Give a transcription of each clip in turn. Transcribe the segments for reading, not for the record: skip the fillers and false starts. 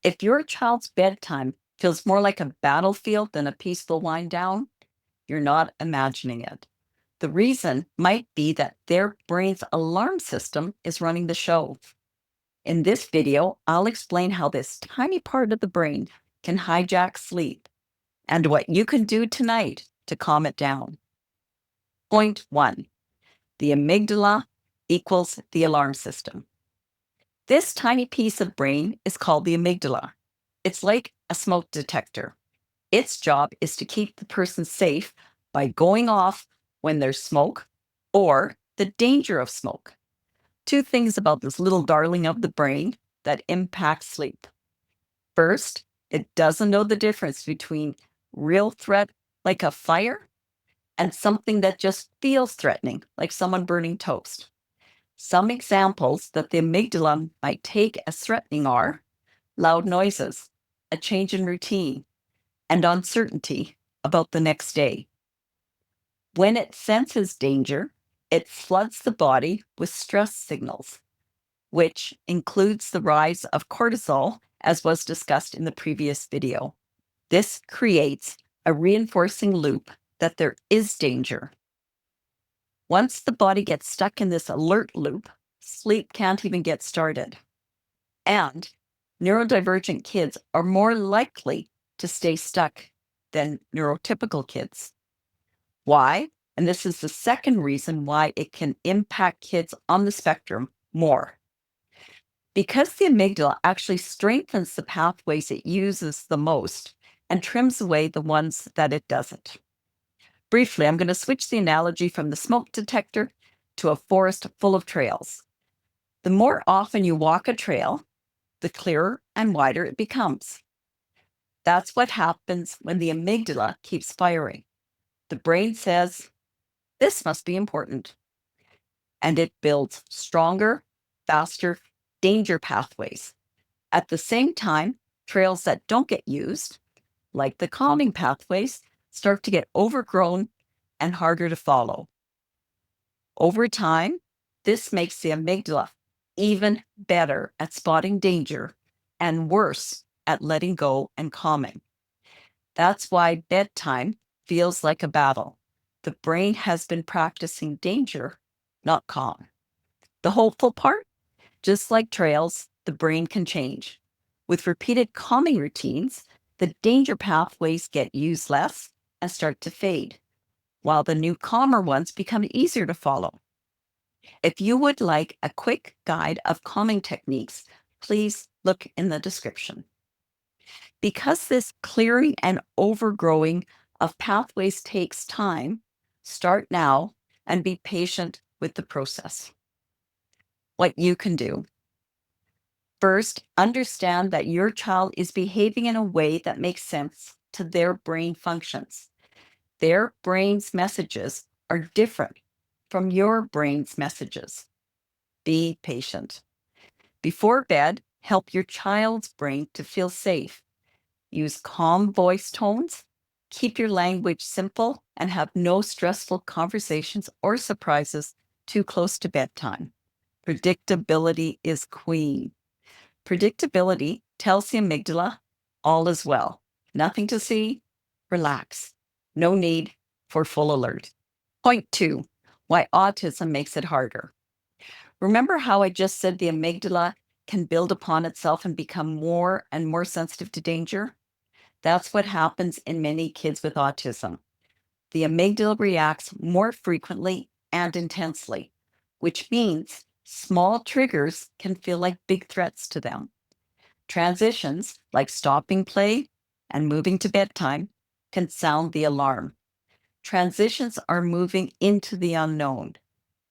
If your child's bedtime feels more like a battlefield than a peaceful wind down, you're not imagining it. The reason might be that their brain's alarm system is running the show. In this video, I'll explain how this tiny part of the brain can hijack sleep and what you can do tonight to calm it down. Point 1. The amygdala equals the alarm system. This tiny piece of brain is called the amygdala. It's like a smoke detector. Its job is to keep the person safe by going off when there's smoke or the danger of smoke. Two things about this little darling of the brain that impact sleep. First, it doesn't know the difference between real threat like a fire and something that just feels threatening, like someone burning toast. Some examples that the amygdala might take as threatening are loud noises, a change in routine, and uncertainty about the next day. When it senses danger, it floods the body with stress signals, which includes the rise of cortisol, as was discussed in the previous video. This creates a reinforcing loop that there is danger. Once the body gets stuck in this alert loop, sleep can't even get started. And neurodivergent kids are more likely to stay stuck than neurotypical kids. Why? And this is the second reason why it can impact kids on the spectrum more. Because the amygdala actually strengthens the pathways it uses the most and trims away the ones that it doesn't. Briefly, I'm going to switch the analogy from the smoke detector to a forest full of trails. The more often you walk a trail, the clearer and wider it becomes. That's what happens when the amygdala keeps firing. The brain says, this must be important. And it builds stronger, faster danger pathways. At the same time, trails that don't get used, like the calming pathways, start to get overgrown and harder to follow. Over time, this makes the amygdala even better at spotting danger and worse at letting go and calming. That's why bedtime feels like a battle. The brain has been practicing danger, not calm. The hopeful part, just like trails, the brain can change. With repeated calming routines, the danger pathways get used less and start to fade, while the new calmer ones become easier to follow. If you would like a quick guide of calming techniques, please look in the description. Because this clearing and overgrowing of pathways takes time, start now and be patient with the process. What you can do. First, understand that your child is behaving in a way that makes sense to their brain functions. Their brain's messages are different from your brain's messages. Be patient. Before bed, help your child's brain to feel safe. Use calm voice tones, keep your language simple, and have no stressful conversations or surprises too close to bedtime. Predictability is queen. Predictability tells the amygdala all is well. Nothing to see, relax. No need for full alert. Point 2, why autism makes it harder. Remember how I just said the amygdala can build upon itself and become more and more sensitive to danger? That's what happens in many kids with autism. The amygdala reacts more frequently and intensely, which means small triggers can feel like big threats to them. Transitions like stopping play and moving to bedtime can sound the alarm. Transitions are moving into the unknown.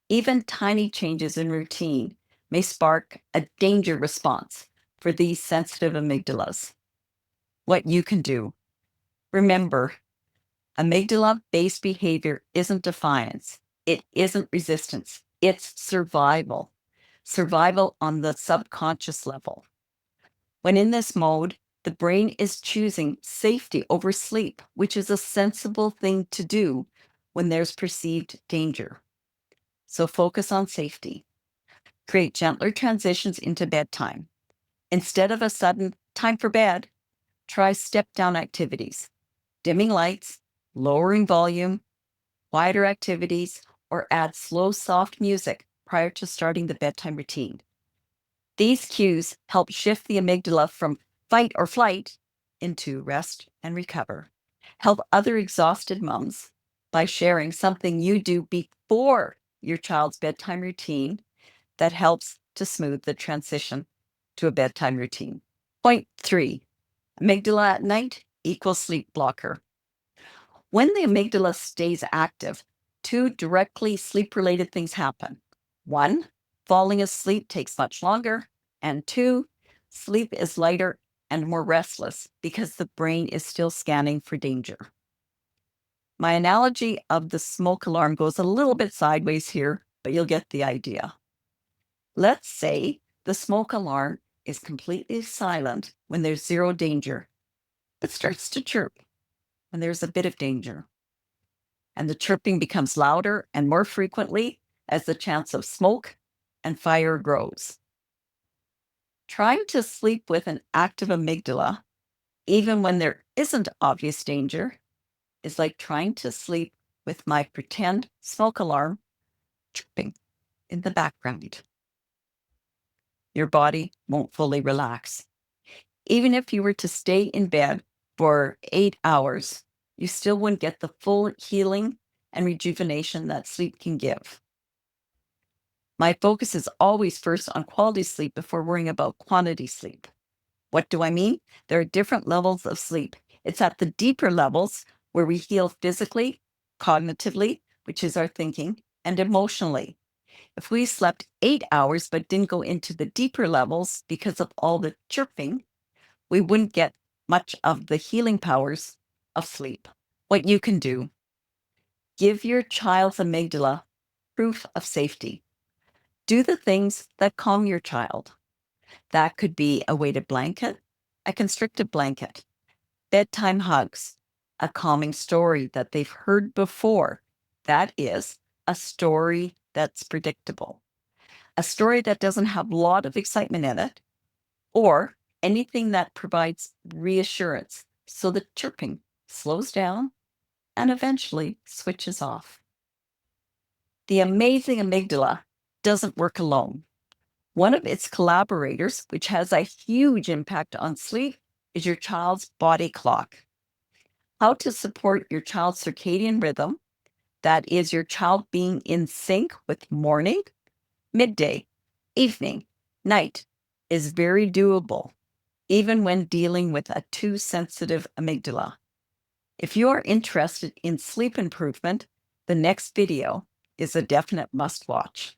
Even tiny changes in routine may spark a danger response for these sensitive amygdalas. What you can do. Remember, amygdala-based behavior isn't defiance. It isn't resistance. It's survival. Survival on the subconscious level. When in this mode, the brain is choosing safety over sleep, which is a sensible thing to do when there's perceived danger. So focus on safety. Create gentler transitions into bedtime. Instead of a sudden time for bed, try step-down activities, dimming lights, lowering volume, quieter activities, or add slow, soft music prior to starting the bedtime routine. These cues help shift the amygdala from fight or flight into rest and recover. Help other exhausted moms by sharing something you do before your child's bedtime routine that helps to smooth the transition to a bedtime routine. Point 3, amygdala at night equals sleep blocker. When the amygdala stays active, two directly sleep related things happen. One, falling asleep takes much longer. And two, sleep is lighter and more restless because the brain is still scanning for danger. My analogy of the smoke alarm goes a little bit sideways here, but you'll get the idea. Let's say the smoke alarm is completely silent when there's zero danger, but starts to chirp when there's a bit of danger. And the chirping becomes louder and more frequently as the chance of smoke and fire grows. Trying to sleep with an active amygdala, even when there isn't obvious danger, is like trying to sleep with my pretend smoke alarm chirping in the background. Your body won't fully relax. Even if you were to stay in bed for 8 hours, you still wouldn't get the full healing and rejuvenation that sleep can give. My focus is always first on quality sleep before worrying about quantity sleep. What do I mean? There are different levels of sleep. It's at the deeper levels where we heal physically, cognitively, which is our thinking, and emotionally. If we slept 8 hours but didn't go into the deeper levels because of all the chirping, we wouldn't get much of the healing powers of sleep. What you can do: give your child's amygdala proof of safety. Do the things that calm your child. That could be a weighted blanket, a constricted blanket, bedtime hugs, a calming story that they've heard before. That is a story that's predictable, a story that doesn't have a lot of excitement in it, or anything that provides reassurance so the chirping slows down and eventually switches off. The amazing amygdala doesn't work alone. One of its collaborators, which has a huge impact on sleep, is your child's body clock. How to support your child's circadian rhythm, that is, your child being in sync with morning, midday, evening, night, is very doable, even when dealing with a too sensitive amygdala. If you are interested in sleep improvement, the next video is a definite must watch.